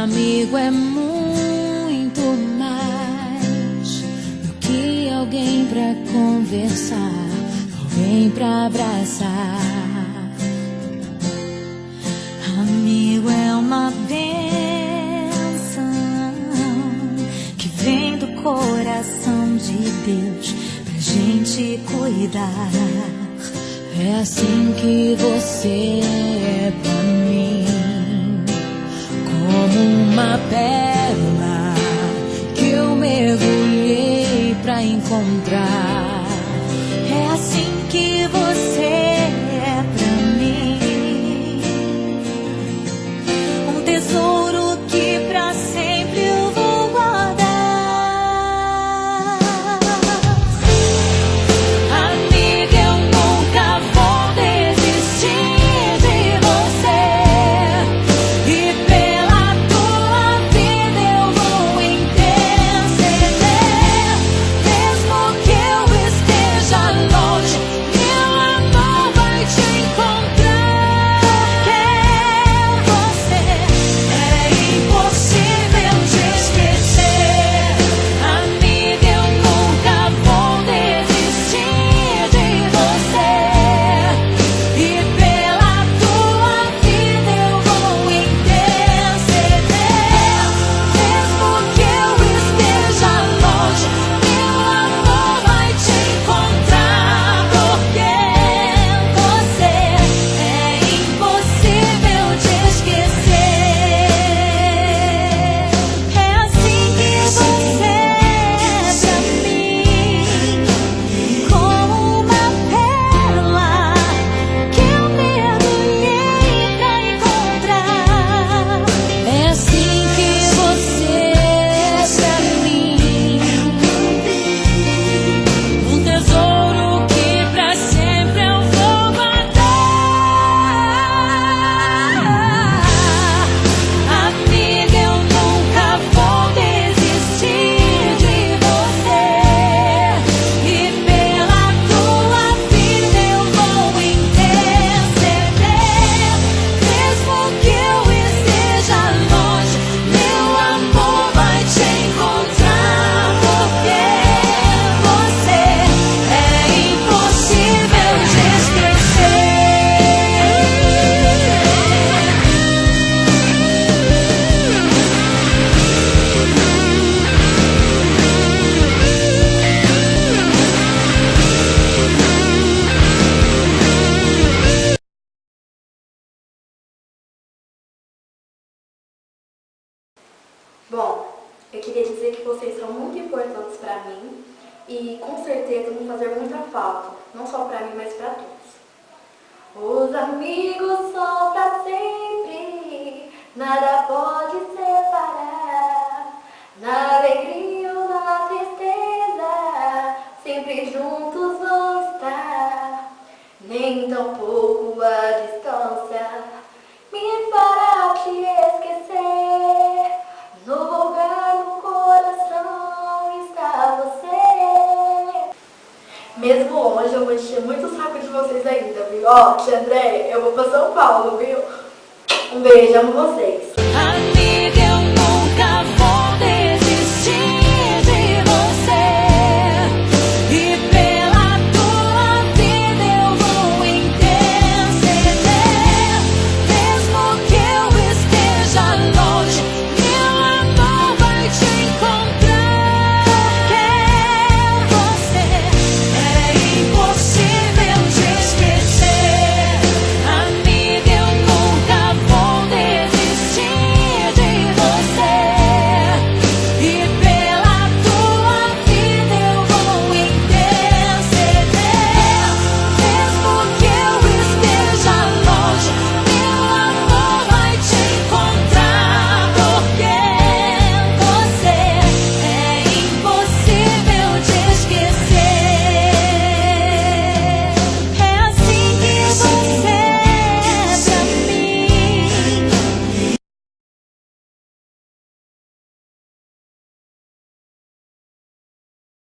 amigo é muito mais do que alguém pra conversar, alguém pra abraçar. Amigo é uma bênção que vem do coração de Deus pra gente cuidar. É assim que você é pra mim, como uma pérola que eu mergulhei pra encontrar. É assim que você é pra mim, um tesouro que pra sempre eu vou guardar. Amiga, eu nunca vou desistir de você, e pela tua vida eu vou interceder. Mesmo que eu esteja longe, meu amor vai te encontrar. Porque você é impossível de esquecer. Amiga, eu nunca vou desistir de você, e pela tua vida eu vou interceder. Mesmo que eu esteja longe, meu amor vai te encontrar. Porque você é impossível de esquecer. É assim que você é pra mim, como uma pérola que eu mergulhei pra encontrar. É assim que você é pra mim, um tesouro que pra sempre eu vou guardar. Amiga, eu nunca vou desistir de você, e pela tua vida eu vou interceder. Mesmo que eu esteja longe, meu amor vai te encontrar. Porque você é impossível de esquecer. Bom, eu queria dizer que vocês são muito importantes para mim e com certeza vão fazer muita falta, não só para mim, mas para todos. Os amigos são para sempre, nada pode separar. Na alegria ou na tristeza, sempre juntos vão estar. Nem tampouco a distância me fará te esquecer. No lugar do coração está você. Mesmo longe, eu vou encher muito o saco de vocês ainda, viu? Ó, tia Andréia, eu vou pra São Paulo, viu? Um beijo, amo vocês. Amiga,